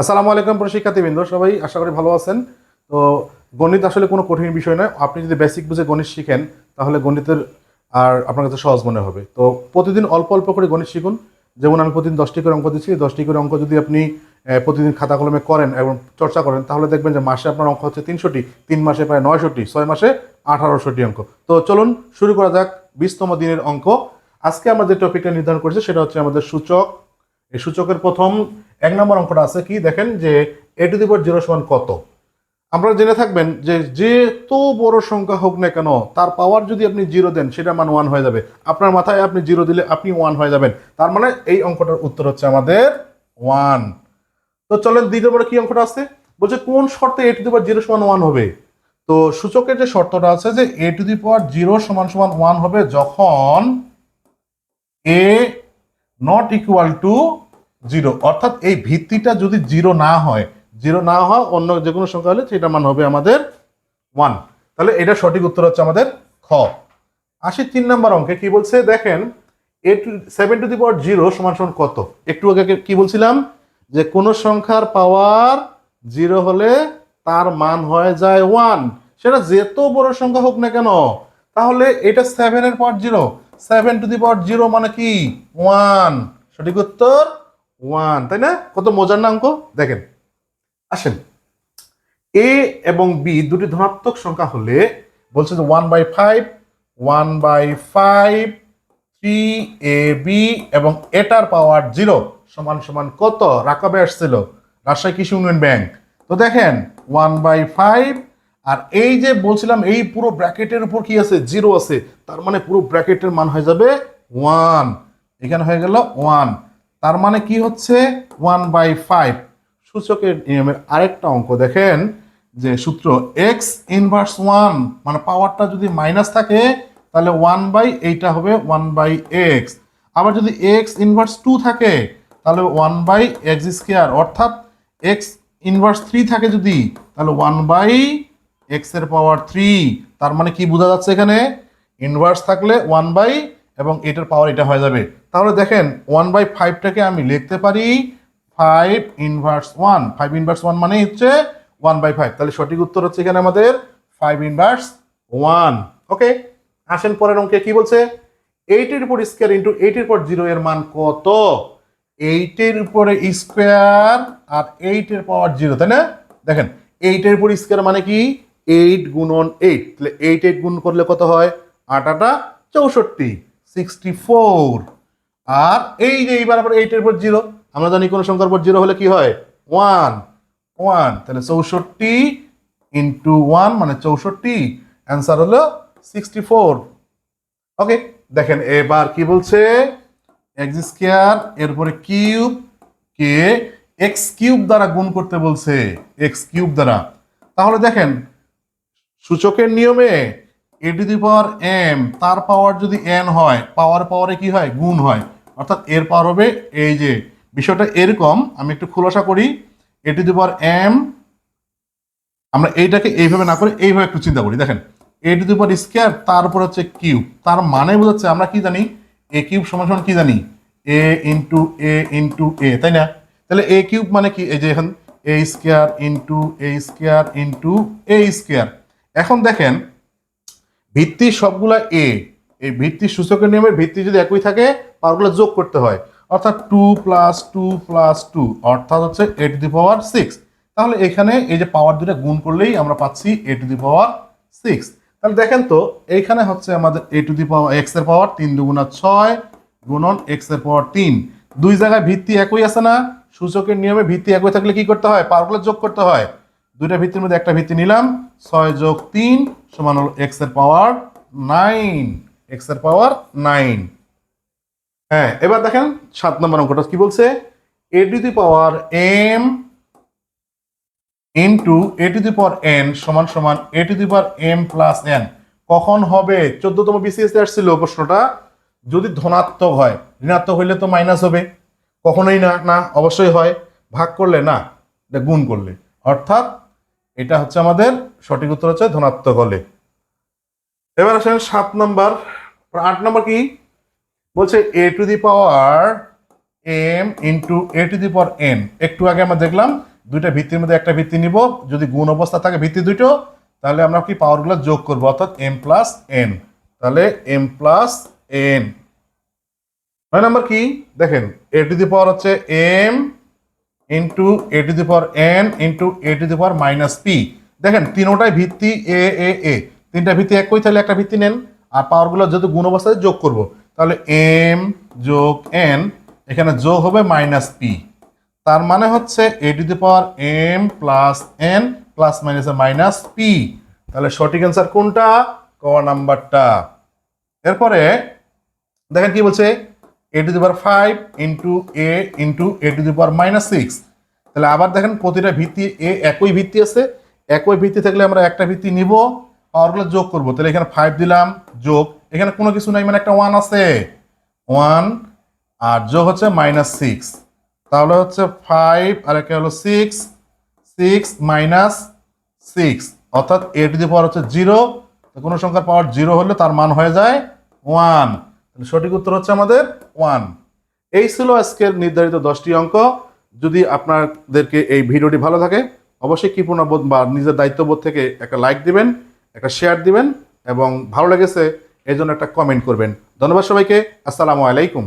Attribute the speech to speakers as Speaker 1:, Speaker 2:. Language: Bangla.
Speaker 1: আসসালামু আলাইকুম শিক্ষার্থীবৃন্দ, সবাই আশা করি ভালো আছেন। তো গণিত আসলে কোনো কঠিন বিষয় নয়। আপনি যদি বেসিক বুঝে গণিত শিখেন তাহলে গণিতের আর আপনার কাছে সহজ মনে হবে। তো প্রতিদিন অল্প অল্প করে গণিত শিখুন। যেমন আমি প্রতিদিন 10টি করে অঙ্ক দিচ্ছি, 10টি করে অঙ্ক যদি আপনি প্রতিদিন খাতা কলমে করেন এবং চর্চা করেন তাহলে দেখবেন যে মাসে আপনার অঙ্ক হচ্ছে 300টি, 3 মাসে প্রায় 900টি, 6 মাসে 1800টি অঙ্ক। তো চলুন শুরু করা যাক 20তম দিনের অঙ্ক। আজকে আমরা যে টপিকটা নির্ধারণ করেছি সেটা হচ্ছে আমাদের সূচক। এই সূচকের প্রথম 1 নম্বর অঙ্কটা আছে কি, দেখেন যে a⁴ সমান কত। আপনারা জেনে থাকবেন যে যেত বড় সংখ্যা হোক না কেন তার পাওয়ার যদি আপনি 0 দেন সেটা মান 1 হয়ে যাবে। আপনার মাথায় আপনি 0 দিলে আপনি 1 হয়ে যাবেন, তার মানে এই অঙ্কটার উত্তর হচ্ছে আমাদের 1। তো চলেন দ্বিতীয় বড় কি অঙ্কটা আছে, বলছে কোন শর্তে a⁴ সমান 1 হবে। তো সূচকের যে শর্তটা আছে যে a⁴ সমান সমান 1 হবে যখন a নট ইকুয়াল টু 0, অর্থাৎ এই ভিত্তিটা যদি 0 না হয়, 0 না হয় অন্য যে কোনো সংখ্যা হলে সেটা মান হবে আমাদের 1। তাহলে এটা সঠিক উত্তর হচ্ছে আমাদের খ। আসি 3 নম্বর অঙ্কে, কি বলছে দেখেন a⁴ সমান সমান কত। একটু আগে কি বলছিলাম যে কোন সংখ্যার পাওয়ার 0 হলে তার মান হয়ে যায় 1, সেটা যেত বড় সংখ্যা হোক না কেন। তাহলে এটা 7 এর পাওয়ার 0, 7⁴ মানে কি 1। সঠিক উত্তর 1, তাই না? কত মজার না অঙ্ক। দেখেন আসেন, এ এবং বি দুটি ধনাত্মক সংখ্যা হলে বলছে যে 1/5, 1/5, 3ab এবং এটার পাওয়ার 0 সমান সমান কত। রাকাবে আসছিল রাজশাহী কৃষি উন্নয়ন ব্যাংক। তো দেখেন 1/5, আর এই যে বলছিলাম এই পুরো ব্র্যাকেটের উপর কি আছে 0 আছে, তার মানে পুরো ব্র্যাকেটের মান হয়ে যাবে 1। এখানে হয়ে গেল 1, তার মানে কি হচ্ছে 1/5। সূচকের নিয়মের আরেকটা অঙ্ক দেখেন যে সূত্র x⁻1, মানে পাওয়ারটা যদি মাইনাস থাকে তাহলে 1 বাই এইটা হবে 1/x। আবার যদি x⁻2 থাকে তাহলে 1/x², অর্থাৎ x⁻3 থাকে যদি তাহলে 1/x⁻3। তার মানে কি বোঝা যাচ্ছে এখানে ইনভার্স থাকলে 1 এবং এটার পাওয়ার এটা হয়ে যাবে। তাহলে দেখেন 1/5টাকে আমি লিখতে পারি 5⁻1। 5⁻1 মানে হচ্ছে 1/5। তাহলে সঠিক উত্তর হচ্ছে এখানে আমাদের 5⁻1। ওকে, আসেন পরের অঙ্কে কি বলছে 8² ইন্টু 8/0 এর মান কত। 8² আর 8 এর পাওয়ার 0, তাই না? দেখেন 8² মানে কি 8 গুণন 8, তাহলে 8 গুণ করলে কত হয় 8 64, 64। আর এই যে এইবার আবার 8/0, আমরা জানি কোন সংখ্যার উপর 0 হলে কি হয় 1, 1, তাহলে 64 ইন্টু 1 মানে 64, অ্যান্সার হলো 64। ওকে, দেখেন এবার কি বলছে x² এরপরে কিউব কে x³ দ্বারা গুণ করতে বলছে, x³ দ্বারা। তাহলে দেখেন সূচকের নিয়মে a⁴m তার পাওয়ার যদি n হয়, পাওয়ারে কি হয় গুণ হয়, অর্থাৎ এর পাওয়ার হবে এই যে বিষয়টা এরকম। আমি একটু খোলাসা করি, a⁴m আমরা এইটাকে এইভাবে না করে এইভাবে একটু চিন্তা করি। দেখেন a² তার উপর হচ্ছে কিউব, তার মানে বোঝাচ্ছে আমরা কি জানি a³ সমান সমান কি জানি a তাই না? তাহলে a³ মানে কি এই যে এখন a² এখন দেখেন ভিত্তি সবগুলা এই ভিত্তি সূচকের নিয়মের ভিত্তি যদি একই থাকে পাওয়ারগুলো যোগ করতে হয়, অর্থাৎ 2 + 2 + 2 অর্থাৎ হচ্ছে a⁶। তাহলে এখানে এই যে পাওয়ার দুটো গুণ করলেই আমরা পাচ্ছি a⁶। তাহলে দেখেন তো এইখানে হচ্ছে আমাদের x এর পাওয়ার 3 × 6 গুণন x এর পাওয়ার 3। দুই জায়গায় ভিত্তি একই আছে না, সূচকের নিয়মে ভিত্তি একই থাকলে কি করতে হয় পাওয়ারগুলো যোগ করতে হয়। দুইটা ভিত্তির মধ্যে একটা ভিত্তি নিলাম, 6 + 3 সমান হলো x এর পাওয়ার 9, x এর পাওয়ার 9। হ্যাঁ, এবার দেখেন 7 নম্বর অঙ্কটা কি বলছে a⁴m ইন্টু a⁴n সমান সমান a⁴m + n কখন হবে। 14তম বিসিএস আসছিল প্রশ্নটা, যদি ধনাত্মক হয়, ঋণাত্মক হইলে তো মাইনাস হবে, কখনোই না, না অবশ্যই হয়, ভাগ করলে না, এটা গুণ করলে, অর্থাৎ এটা হচ্ছে আমাদের সঠিক উত্তর হচ্ছে ধনাত্মক হলে। এবার আসেন 7 নম্বর। 8 নম্বর কি বলছে a⁴m M into A to the power N. একটু আগে আমরা দেখলাম দুইটা ভিত্তির মধ্যে একটা ভিত্তি নিব, যদি গুণ অবস্থা থাকে ভিত্তি দুটো, তাহলে আমরা কি পাওয়ারগুলো যোগ করবো, অর্থাৎ এম প্লাস এন। তাহলে এম প্লাস এন। 9 নাম্বার কি দেখেন, এ টু দি পাওয়ার হচ্ছে M into A to the power N into A to the power minus P. দেখেন তিনোটাই ভিত্তি এ এ এ, তিনটা ভিত্তি একই, তাহলে একটা ভিত্তি নেন। আর পাওয়ারগুলো যেহেতু গুণ অবস্থায় যোগ করব, তাহলে এম যোগ এন, এখানে যোগ হবে মাইনাস পি। তার মানে হচ্ছে A to the power M plus N plus minus minus P. তাহলে সঠিক অ্যান্সার কোনটা? ক নাম্বারটা। এরপরে দেখেন কি বলছে, A to the power 5 into A into A to the power minus 6। তাহলে আবার দেখেন প্রতিটা ভিত্তি এ একই ভিত্তি আছে, একই ভিত্তি থাকলে আমরা একটা ভিত্তি নিব, পাওয়ারগুলো যোগ করব। তাহলে এখানে 5 দিলাম যোগ, এখানে কোনো কিছু নাই মানে একটা 1 আছে, 1 আর যোগ হচ্ছে মাইনাস 6। তাহলে হচ্ছে 5 আর একে হলো 6, 6 মাইনাস 6, অর্থাৎ এ টু দি পাওয়ার হচ্ছে 0। কোনো সংখ্যার পাওয়ার 0 হলে তার মান হয়ে যায় 1। সঠিক উত্তর হচ্ছে আমাদের 1। এই ছিল আজকের নির্ধারিত 10টি অঙ্ক। যদি আপনাদেরকে এই ভিডিওটি ভালো থাকে, অবশ্যই কৃপণবোধ বা নিজের দায়িত্ববোধ থেকে একটা লাইক দিবেন, একটা শেয়ার দিবেন এবং ভালো লেগেছে এই জন্য একটা কমেন্ট করবেন। ধন্যবাদ সবাইকে। আসসালামু আলাইকুম।